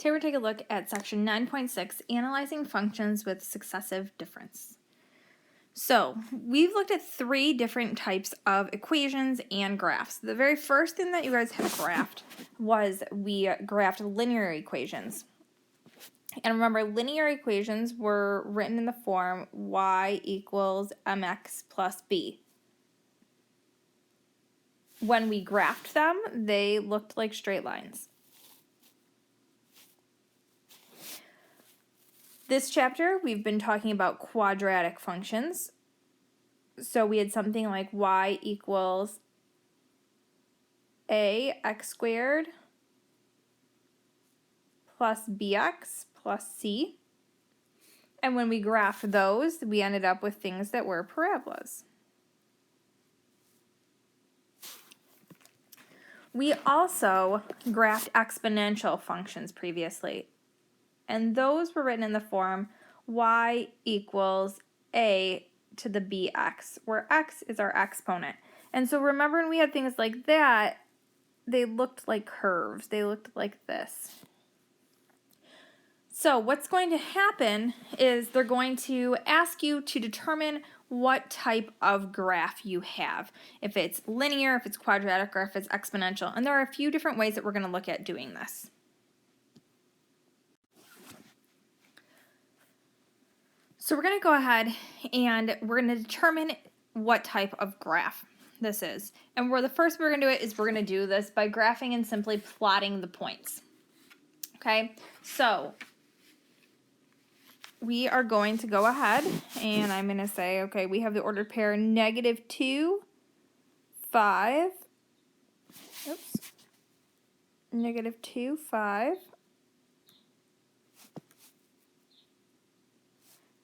Today we're taking a look at section 9.6, Analyzing Functions with Successive Difference. So, we've looked at three different types of equations and graphs. The very first thing that you guys had graphed was we graphed linear equations. And remember, linear equations were written in the form y equals mx plus b. When we graphed them, they looked like straight lines. This chapter, we've been talking about quadratic functions. So we had something like y equals ax squared plus bx plus c. And when we graphed those, we ended up with things that were parabolas. We also graphed exponential functions previously. And those were written in the form y equals a to the bx, where x is our exponent. And so remember when we had things like that, they looked like curves. They looked like this. So what's going to happen is they're going to ask you to determine what type of graph you have. If it's linear, if it's quadratic, or if it's exponential. And there are a few different ways that we're going to look at doing this. So we're going to go ahead and we're going to determine what type of graph this is. And the first way we're going to do it is we're going to do this by graphing and simply plotting the points. Okay, so we are going to go ahead and I'm going to say, okay, we have the ordered pair -2, 5, -2, 5.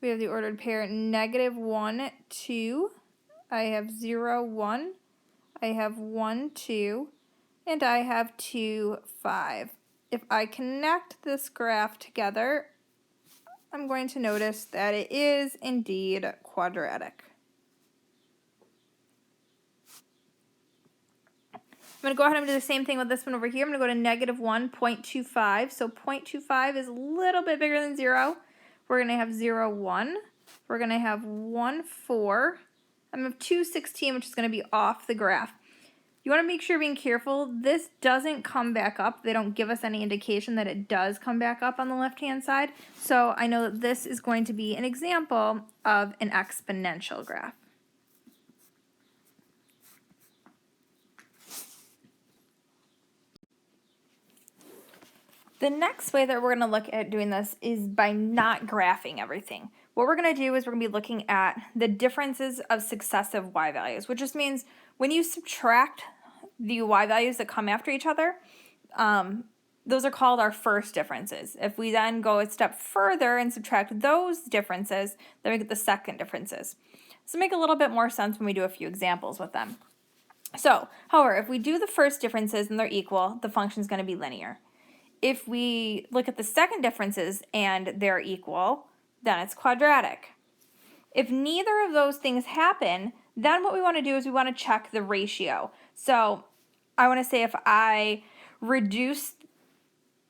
We have the ordered pair -1, 2. I have 0, 1. I have 1, 2. And I have 2, 5. If I connect this graph together, I'm going to notice that it is indeed quadratic. I'm going to go ahead and do the same thing with this one over here. I'm going to go to -1, 0.25. So 0.25 is a little bit bigger than 0. We're going to have 0, 1. We're going to have 1, 4. I'm going to have 2, 16, which is going to be off the graph. You want to make sure you're being careful. This doesn't come back up. They don't give us any indication that it does come back up on the left-hand side. So I know that this is going to be an example of an exponential graph. The next way that we're going to look at doing this is by not graphing everything. What we're going to do is we're going to be looking at the differences of successive y values, which just means when you subtract the y values that come after each other, those are called our first differences. If we then go a step further and subtract those differences, then we get the second differences. So make a little bit more sense when we do a few examples with them. So, however, if we do the first differences and they're equal, the function is going to be linear. If we look at the second differences and they're equal, then it's quadratic. If neither of those things happen, then what we want to do is we want to check the ratio. So I want to say if I reduce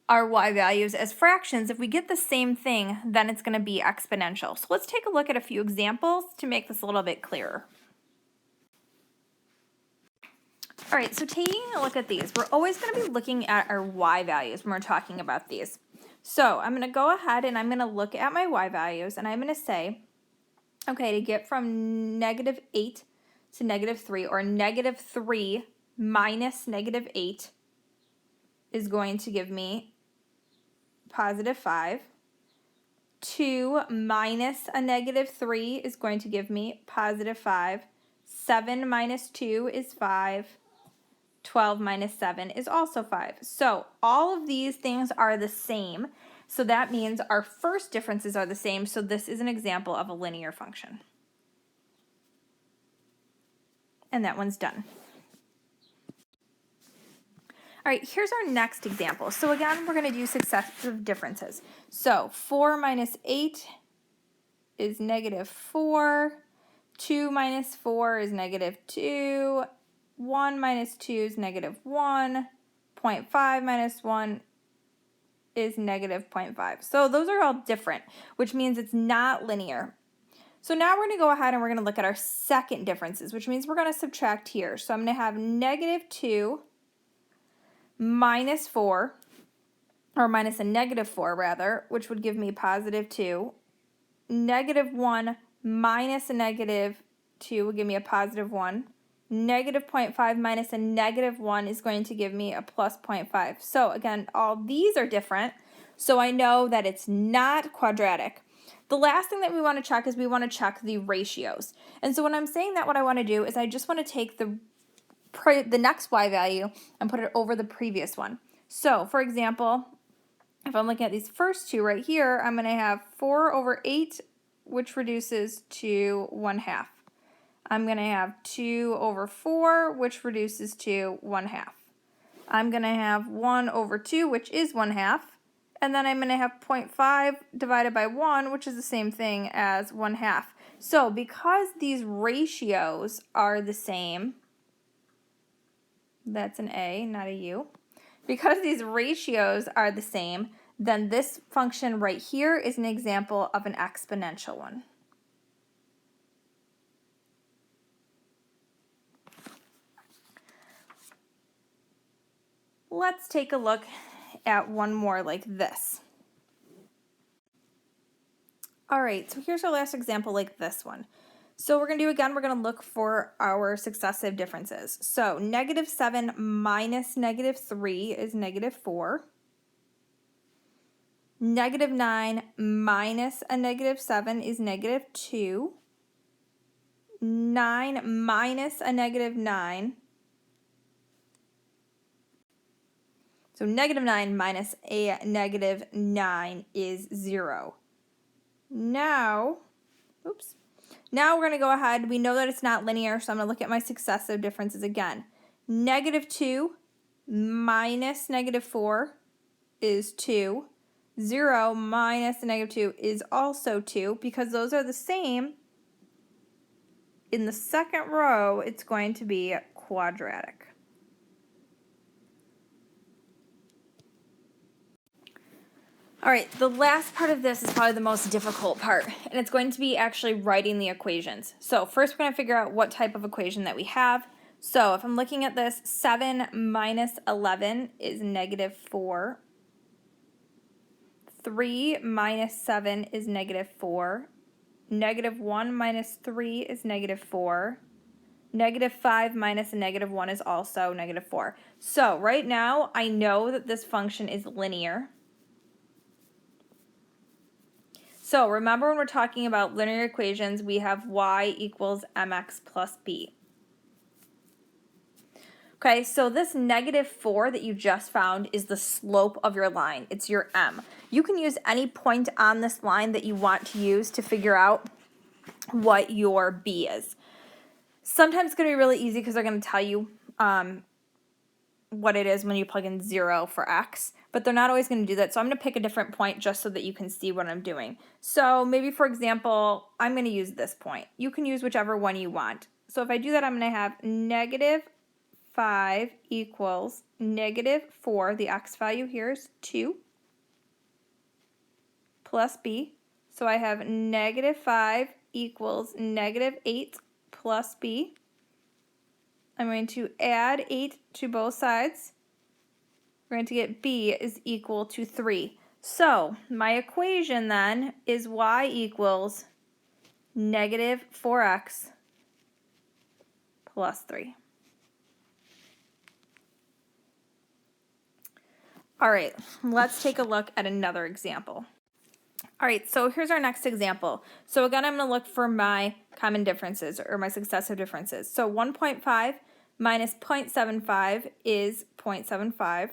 our y values as fractions, if we get the same thing, then it's going to be exponential. So let's take a look at a few examples to make this a little bit clearer. All right, so taking a look at these, we're always going to be looking at our y values when we're talking about these. So I'm going to go ahead and I'm going to look at my y values and I'm going to say, okay, to get from -8 to -3, or -3 minus -8 is going to give me +5. 2 minus a -3 is going to give me +5. 7 minus 2 is 5. 12 minus 7 is also 5. So all of these things are the same. So that means our first differences are the same. So this is an example of a linear function. And that one's done. All right, here's our next example. So again, we're going to do successive differences. So 4 minus 8 is -4. 2 minus 4 is -2. 1 minus 2 is -1. 0.5 minus 1 is negative 0.5. So those are all different, which means it's not linear. So now we're going to go ahead and we're going to look at our second differences, which means we're going to subtract here. So I'm going to have negative 2 minus 4, or minus a negative 4 rather, which would give me positive 2. Negative 1 minus a negative 2 will give me a positive 1. Negative 0.5 minus a negative 1 is going to give me a plus 0.5. So again, all these are different, so I know that it's not quadratic. The last thing that we want to check is we want to check the ratios. And so when I'm saying that, what I want to do is I just want to take the next y value and put it over the previous one. So for example, if I'm looking at these first two right here, I'm going to have 4 over 8, which reduces to 1/2. I'm going to have 2 over 4, which reduces to 1/2. I'm going to have 1 over 2, which is 1/2. And then I'm going to have 0.5 divided by 1, which is the same thing as 1/2. So because these ratios are the same, that's an A, not a U. Because these ratios are the same, then this function right here is an example of an exponential one. Let's take a look at one more like this. All right, so here's our last example like this one. So we're going to do again, we're going to look for our successive differences. So negative 7 minus negative 3 is negative 4. Negative 9 minus a negative 7 is negative 2. 9 minus a negative 9. So negative 9 minus a negative 9 is 0. Now we're going to go ahead. We know that it's not linear, so I'm going to look at my successive differences again. Negative 2 minus negative 4 is 2. 0 minus the negative 2 is also 2. Because those are the same, in the second row, it's going to be quadratic. All right, the last part of this is probably the most difficult part, and it's going to be actually writing the equations. So first we're going to figure out what type of equation that we have. So if I'm looking at this, 7 minus 11 is negative 4. 3 minus 7 is negative 4. Negative 1 minus 3 is negative 4. Negative 5 minus a negative 1 is also negative 4. So right now I know that this function is linear. So remember when we're talking about linear equations, we have y equals mx plus b. Okay, so this negative 4 that you just found is the slope of your line. It's your m. You can use any point on this line that you want to use to figure out what your b is. Sometimes it's going to be really easy because they're going to tell you what it is when you plug in 0 for x, but they're not always going to do that. So I'm going to pick a different point just so that you can see what I'm doing. So maybe, for example, I'm going to use this point. You can use whichever one you want. So if I do that, I'm going to have negative 5 equals negative 4. The x value here is 2 plus b. So I have negative 5 equals negative 8 plus b. I'm going to add 8 to both sides. We're going to get b is equal to 3. So my equation then is y equals negative 4x plus 3. All right, let's take a look at another example. All right, so here's our next example. So again, I'm going to look for my common differences or my successive differences. So 1.5 minus 0.75 is 0.75.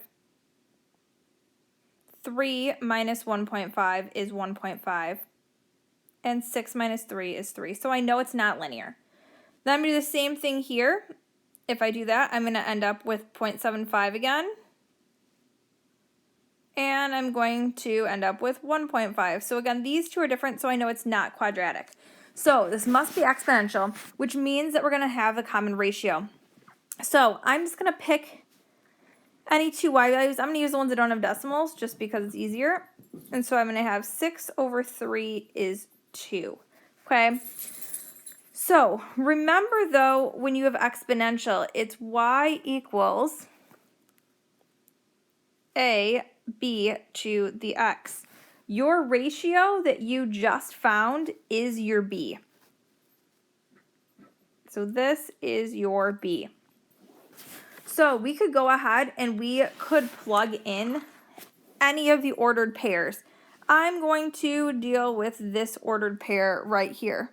3 minus 1.5 is 1.5. And 6 minus 3 is 3. So I know it's not linear. Then I'm going to do the same thing here. If I do that, I'm going to end up with 0.75 again. And I'm going to end up with 1.5. So again, these two are different, so I know it's not quadratic. So this must be exponential, which means that we're going to have a common ratio. So I'm just going to pick any two y values. I'm going to use the ones that don't have decimals just because it's easier. And so I'm going to have 6 over 3 is 2. Okay? So remember, though, when you have exponential, it's y equals a b to the x. Your ratio that you just found is your b. So this is your b. So we could go ahead and we could plug in any of the ordered pairs. I'm going to deal with this ordered pair right here.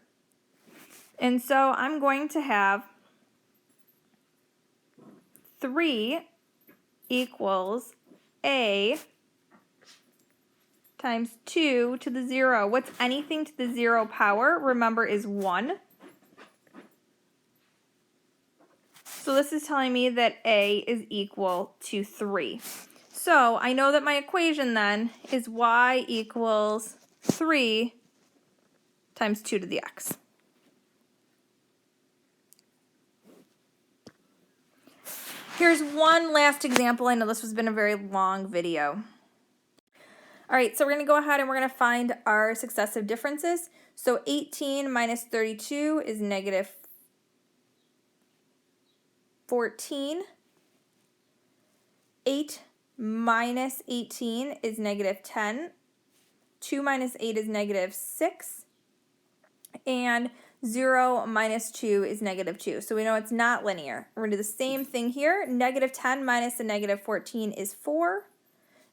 And so I'm going to have 3 equals a times 2 to the 0. What's anything to the 0 power? Remember, is 1. So this is telling me that a is equal to 3. So I know that my equation then is y equals 3 times 2 to the x. Here's one last example. I know this has been a very long video. All right, so we're going to go ahead and we're going to find our successive differences. So 18 minus 32 is negative 14. 8 minus 18 is negative 10. 2 minus 8 is negative 6. And 0 minus 2 is negative 2. So we know it's not linear. We're going to do the same thing here. Negative 10 minus a negative 14 is 4.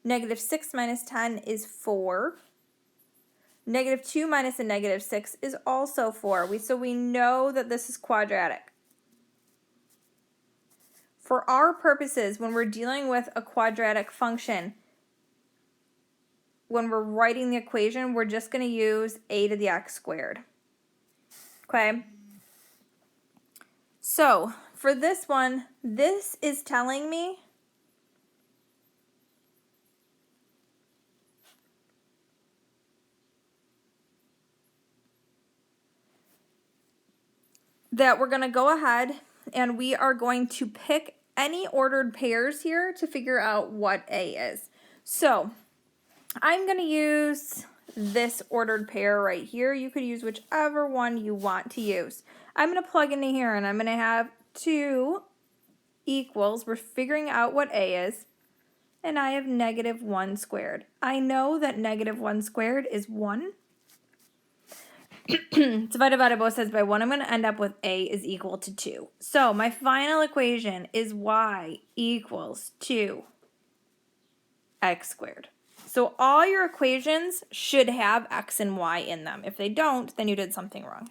Negative 6 minus 10 is 4. Negative 2 minus a negative 6 is also 4. So we know that this is quadratic. For our purposes, when we're dealing with a quadratic function, when we're writing the equation, we're just going to use a to the x squared. Okay? So for this one, this is telling me that we're going to go ahead and we are going to pick any ordered pairs here to figure out what a is. So I'm going to use this ordered pair right here. You could use whichever one you want to use. I'm going to plug into here and I'm going to have 2 equals, we're figuring out what a is, and I have negative 1 squared. I know that negative 1 squared is 1. Divided by both sides by 1, I'm going to end up with a is equal to 2. So my final equation is y equals 2 x squared. So all your equations should have x and y in them. If they don't, then you did something wrong.